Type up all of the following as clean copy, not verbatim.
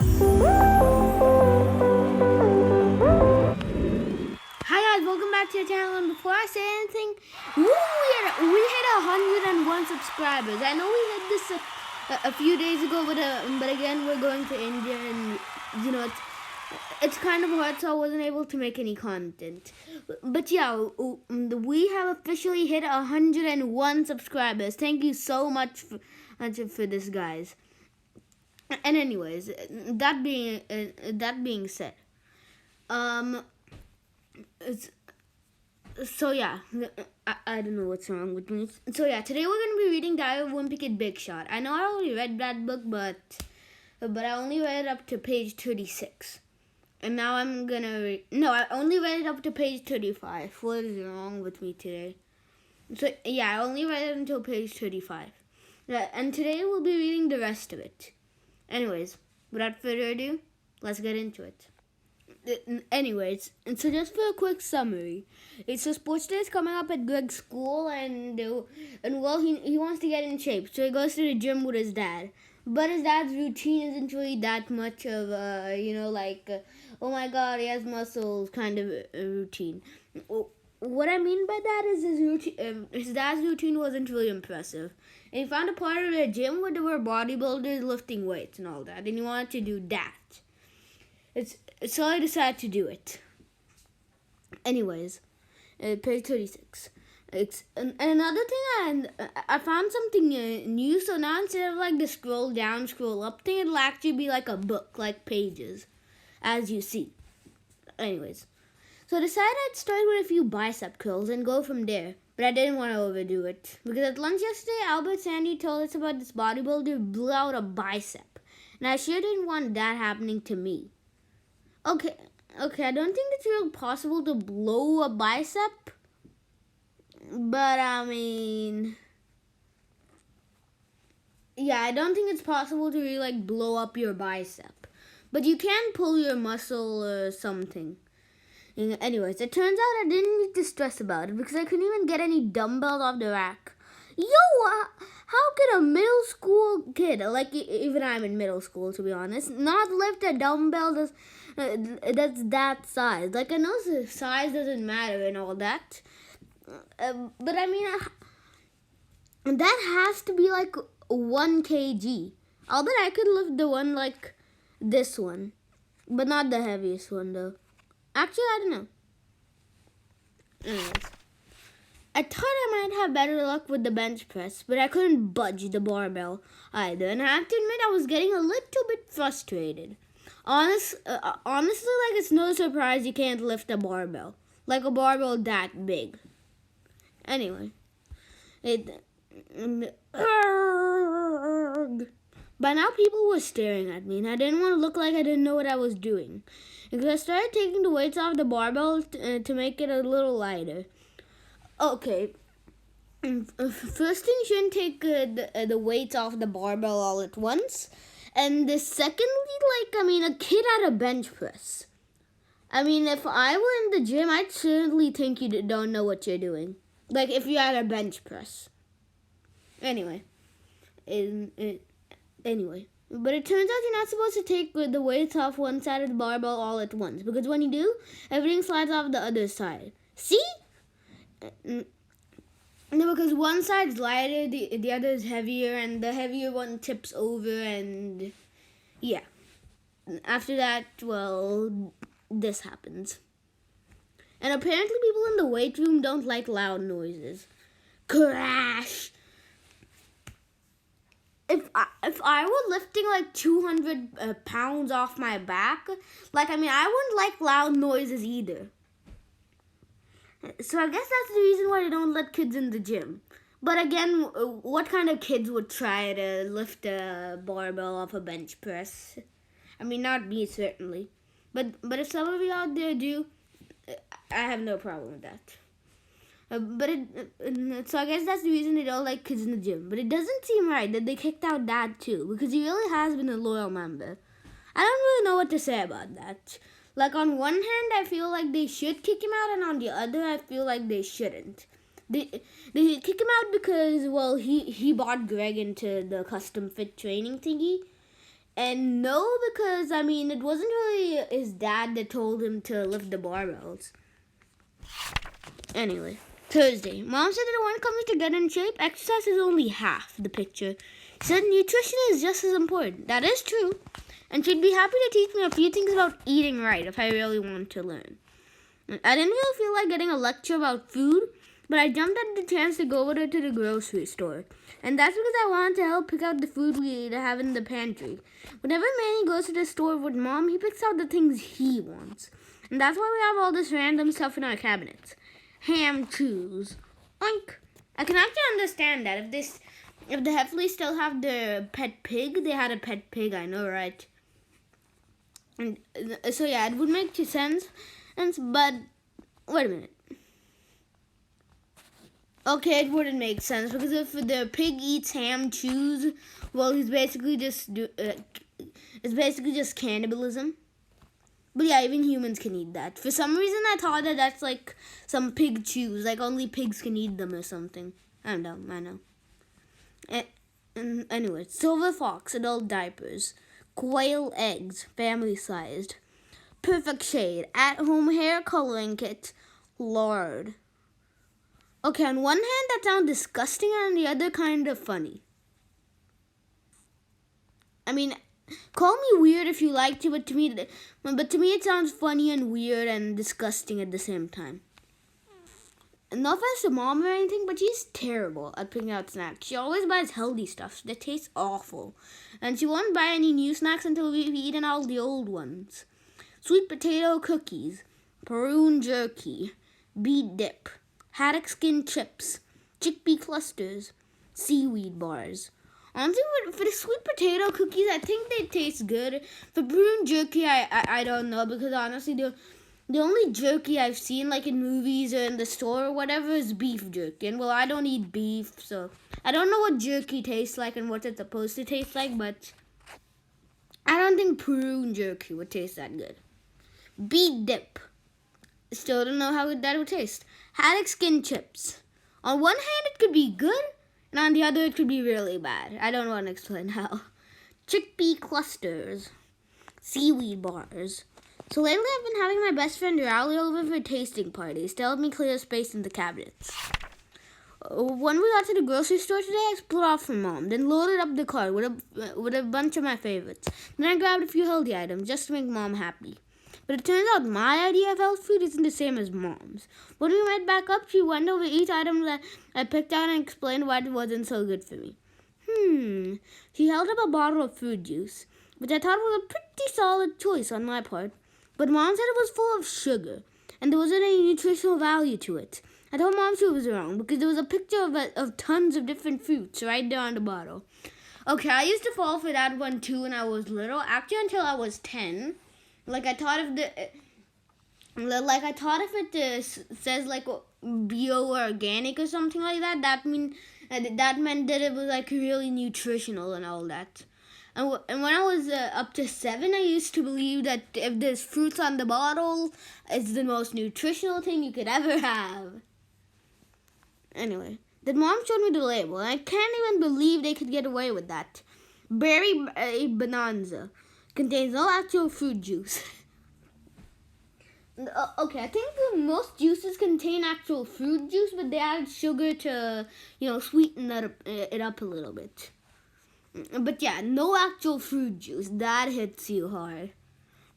Hi guys, welcome back to the channel. And before I say anything, we hit 101 subscribers. I know we hit this a few days ago, but again we're going to India, and it's kind of hard, so I wasn't able to make any content. But yeah, we have officially hit 101 subscribers. Thank you so much for this, guys. And anyways, that being said, it's, so yeah, I don't know what's wrong with me. So yeah, today we're gonna be reading Diary of Wimpy Kid Big Shot. I know I already read that book, but I only read it up to page 36. And now I'm gonna I only read it up to page 35. What is wrong with me today? So yeah, I only read it until page 35. And today we'll be reading the rest of it. Anyways, without further ado, let's get into it. Anyways, and so just for a quick summary, it's a sports day is coming up at Greg's school, and well, he wants to get in shape, so he goes to the gym with his dad. But his dad's routine isn't really that much of oh my god, he has muscles kind of a routine. What I mean by that is his dad's routine wasn't really impressive. And he found a part of the gym where there were bodybuilders lifting weights and all that, and he wanted to do that. So I decided to do it. Anyways, page 36. And another thing, I found something new. So now instead of like the scroll down, scroll up thing, it'll actually be like a book, like pages, as you see. Anyways, so I decided I'd start with a few bicep curls and go from there. But I didn't want to overdo it, because at lunch yesterday, Albert Sandy told us about this bodybuilder who blew out a bicep, and I sure didn't want that happening to me. Okay, I don't think it's really possible to blow a bicep, but I mean, yeah, I don't think it's possible to really like blow up your bicep, but you can pull your muscle or something. Anyways, it turns out I didn't need to stress about it because I couldn't even get any dumbbells off the rack. How could a middle school kid, like even I'm in middle school to be honest, not lift a dumbbell that's that size? Like, I know the size doesn't matter and all that, but I mean, that has to be like 1 kg. I'll bet I could lift the one like this one, but not the heaviest one though. Actually, I don't know. Anyways, I thought I might have better luck with the bench press, but I couldn't budge the barbell either, and I have to admit I was getting a little bit frustrated. Honestly, like, it's no surprise you can't lift a barbell, like a barbell that big. Anyway, by now people were staring at me, and I didn't want to look like I didn't know what I was doing, because I started taking the weights off the barbell to make it a little lighter. Okay, first thing, you shouldn't take the weights off the barbell all at once. And secondly, a kid at a bench press. I mean, if I were in the gym, I'd certainly think you don't know what you're doing. Like, if you're at a bench press. Anyway. But it turns out you're not supposed to take the weights off one side of the barbell all at once. Because when you do, everything slides off the other side. See? No, because one side's lighter, the other is heavier, and the heavier one tips over, and yeah. After that, well, this happens. And apparently people in the weight room don't like loud noises. Crash! If I were lifting like 200 pounds off my back, I wouldn't like loud noises either. So I guess that's the reason why they don't let kids in the gym. But again, what kind of kids would try to lift a barbell off a bench press? I mean, not me, certainly. But if some of you out there do, I have no problem with that. So I guess that's the reason they don't like kids in the gym. But it doesn't seem right that they kicked out Dad too, because he really has been a loyal member. I don't really know what to say about that. Like, on one hand, I feel like they should kick him out, and on the other, I feel like they shouldn't. They kick him out because, well, he bought Greg into the custom fit training thingy, And no, because I mean, it wasn't really his dad that told him to lift the barbells. Anyway, Thursday. Mom said that when it comes to getting in shape, exercise is only half the picture. She said nutrition is just as important. That is true. And she'd be happy to teach me a few things about eating right if I really want to learn. I didn't really feel like getting a lecture about food, but I jumped at the chance to go with her to the grocery store. And that's because I wanted to help pick out the food we have in the pantry. Whenever Manny goes to the store with Mom, he picks out the things he wants. And that's why we have all this random stuff in our cabinets. Ham chews. Oink. I can actually understand that. If the Heffleys still have their pet pig, they had a pet pig, I know, right? And so yeah, it would make sense. But wait a minute. Okay, it wouldn't make sense because if the pig eats ham chews, well, it's basically just cannibalism. But yeah, even humans can eat that. For some reason, I thought that that's like some pig chews, like only pigs can eat them or something. I don't know. I know. And anyway, silver fox, adult diapers, quail eggs, family sized, perfect shade, at home hair coloring kit, lard. Okay, on one hand, that sounds disgusting, and on the other, kind of funny. I mean, call me weird if you like to, but to me it sounds funny and weird and disgusting at the same time. No offense to Mom or anything, but she's terrible at picking out snacks. She always buys healthy stuff that tastes awful. And she won't buy any new snacks until we've eaten all the old ones. Sweet potato cookies, prune jerky, beet dip, haddock skin chips, chickpea clusters, seaweed bars. Honestly, for the sweet potato cookies, I think they taste good. For prune jerky, I don't know, because honestly, the only jerky I've seen, like in movies or in the store or whatever, is beef jerky. And well, I don't eat beef, so I don't know what jerky tastes like and what it's supposed to taste like, but I don't think prune jerky would taste that good. Beet dip. Still don't know how that would taste. Haddock skin chips. On one hand, it could be good, and on the other, it could be really bad. I don't want to explain how. Chickpea clusters. Seaweed bars. So lately, I've been having my best friend rally over for tasting parties to help me clear space in the cabinets. When we got to the grocery store today, I split off from Mom, then loaded up the cart with a bunch of my favorites. Then I grabbed a few healthy items just to make Mom happy. But it turns out my idea of health food isn't the same as Mom's. When we went back up, she went over each item that I picked out and explained why it wasn't so good for me. She held up a bottle of fruit juice, which I thought was a pretty solid choice on my part. But Mom said it was full of sugar, and there wasn't any nutritional value to it. I told Mom she was wrong, because there was a picture of tons of different fruits right there on the bottle. Okay, I used to fall for that one too when I was little, actually until I was 10. I thought if it says like bio or organic or something like that, that meant that it was like really nutritional and all that. And when I was up to 7, I used to believe that if there's fruits on the bottle, it's the most nutritional thing you could ever have. Anyway, then Mom showed me the label, and I can't even believe they could get away with that. Berry Bonanza contains no actual fruit juice. Okay, I think most juices contain actual fruit juice, but they add sugar to, sweeten it up a little bit. But yeah, no actual fruit juice. That hits you hard.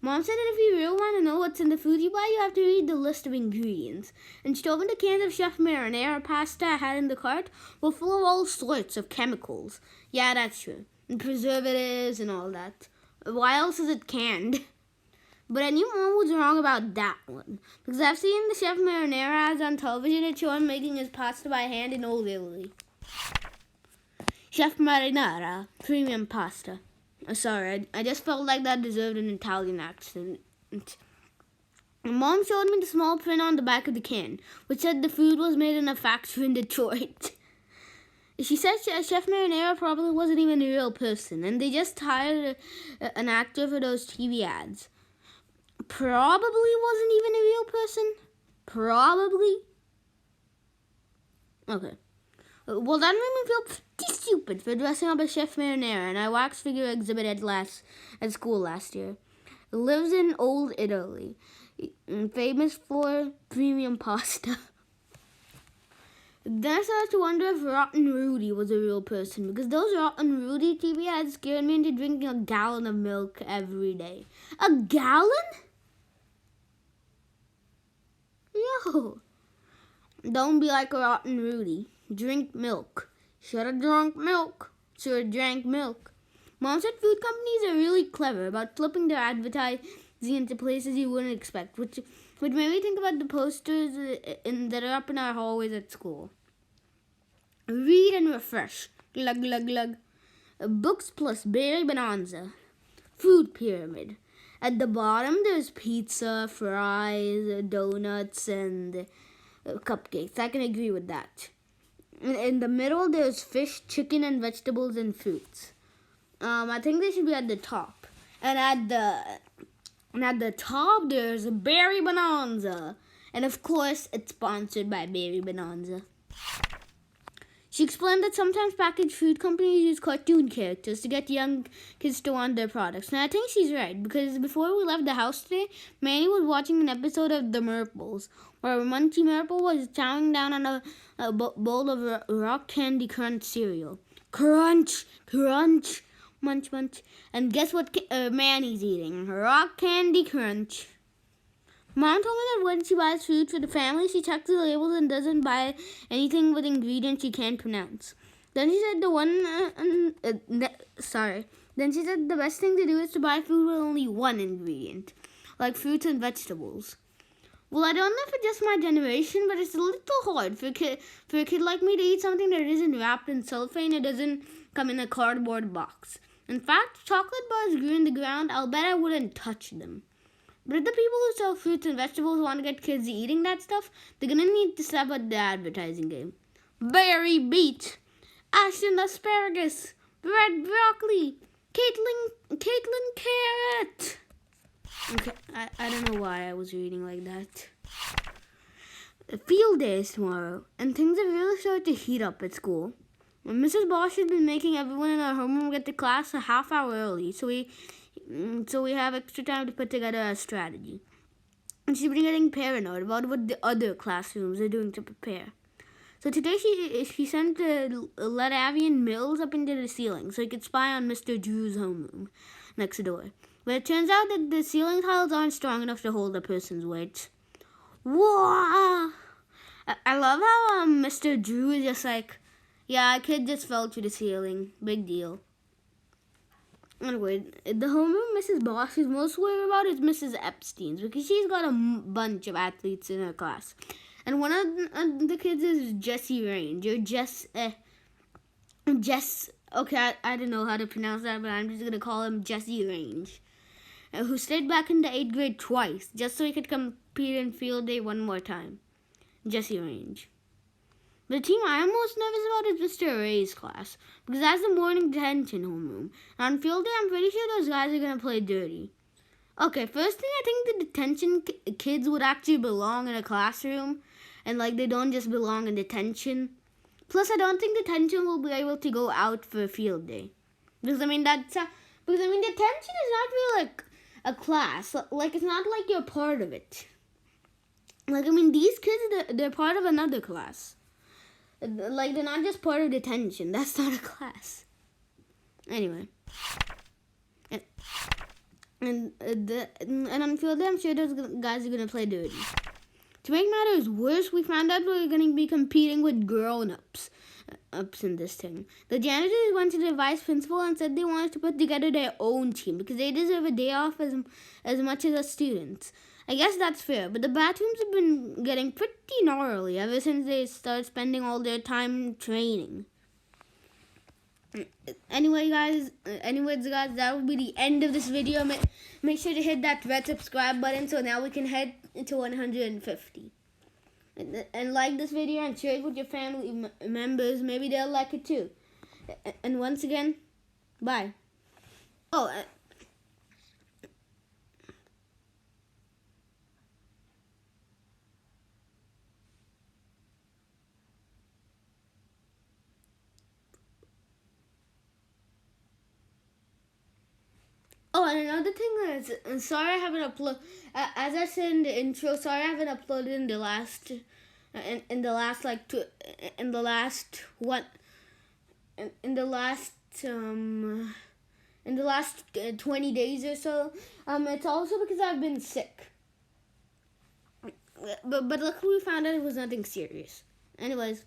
Mom said that if you really want to know what's in the food you buy, you have to read the list of ingredients. And she told me the cans of Chef Marinara pasta I had in the cart were full of all sorts of chemicals. Yeah, that's true. And preservatives and all that. Why else is it canned? But I knew Mom was wrong about that one. Because I've seen the Chef Marinara ads on television and show him making his pasta by hand in Old Italy. Chef Marinara, premium pasta. Sorry, I just felt like that deserved an Italian accent. Mom showed me the small print on the back of the can, which said the food was made in a factory in Detroit. She said Chef Marinara probably wasn't even a real person, and they just hired an actor for those TV ads. Probably wasn't even a real person? Probably? Okay. Well, that made me feel pretty stupid for dressing up as Chef Marinara and I wax figure exhibit at school last year. It lives in Old Italy, famous for premium pasta. Then I started to wonder if Rotten Rudy was a real person because those Rotten Rudy TV ads scared me into drinking a gallon of milk every day. A gallon? Yo. Don't be like a Rotten Rudy. Drink milk. Should have drunk milk. Should have drank milk. Mom said food companies are really clever about flipping their advertising into places you wouldn't expect, which made me think about the posters that are up in our hallways at school. Read and refresh. Glug, glug, glug. Books plus berry bonanza. Food pyramid. At the bottom, there's pizza, fries, donuts, and cupcakes. I can agree with that. In the middle, there's fish, chicken, and vegetables and fruits. I think they should be at the top. And at the top, there's Berry Bonanza. And of course, it's sponsored by Berry Bonanza. She explained that sometimes packaged food companies use cartoon characters to get young kids to want their products. And I think she's right, because before we left the house today, Manny was watching an episode of The Murples, where Munchie Murple was chowing down on a bowl of rock candy crunch cereal. Crunch! Crunch! Munch, munch. And guess what Manny's eating? Rock candy crunch. Mom told me that when she buys food for the family, she checks the labels and doesn't buy anything with ingredients she can't pronounce. Then she said Then she said the best thing to do is to buy food with only one ingredient, like fruits and vegetables. Well, I don't know if it's just my generation, but it's a little hard for a kid like me to eat something that isn't wrapped in cellophane or doesn't come in a cardboard box. In fact, chocolate bars grew in the ground. I'll bet I wouldn't touch them. But if the people who sell fruits and vegetables want to get kids eating that stuff, they're going to need to step up the advertising game. Berry beet, Ashton asparagus, red broccoli, Caitlin carrot. Okay, I don't know why I was reading like that. Field day is tomorrow, and things have really started to heat up at school. Mrs. Bosch has been making everyone in our homeroom get to class a half hour early, so we have extra time to put together a strategy. And she's been getting paranoid about what the other classrooms are doing to prepare. So today she sent the Latavian mills up into the ceiling so he could spy on Mr. Drew's homeroom next door. But it turns out that the ceiling tiles aren't strong enough to hold a person's weight. Whoa! I love how Mr. Drew is just like, yeah, a kid just fell through the ceiling. Big deal. Anyway, the homeroom Mrs. Bosch is most worried about is Mrs. Epstein's because she's got a bunch of athletes in her class. And one of the kids is Jessie Range, or Jess, okay, I don't know how to pronounce that, but I'm just going to call him Jessie Range, who stayed back in the 8th grade twice, just so he could compete in field day one more time. Jessie Range. The team I'm most nervous about is Mr. Ray's class, because that's the morning detention homeroom. And on field day, I'm pretty sure those guys are going to play dirty. Okay, first thing, I think the detention kids would actually belong in a classroom, and like they don't just belong in detention. Plus, I don't think detention will be able to go out for a field day. Because, detention is not really like a class. Like, it's not like you're part of it. These kids, they're part of another class. Like, they're not just part of detention. That's not a class. Anyway. And on field day, I'm sure those guys are going to play dirty. To make matters worse, we found out we were going to be competing with grown-ups in this thing. The janitors went to the vice principal and said they wanted to put together their own team because they deserve a day off as much as us students. I guess that's fair, but the bathrooms have been getting pretty gnarly ever since they started spending all their time training. Anyways, guys, that will be the end of this video. Make sure to hit that red subscribe button so now we can head to 150. And like this video and share it with your family members. Maybe they'll like it too. And once again, bye. Oh, and another thing is, sorry I haven't uploaded. As I said in the intro, sorry I haven't uploaded in the last, in the last like two, in the last what, in the last 20 days or so. It's also because I've been sick. But luckily we found out it was nothing serious. Anyways.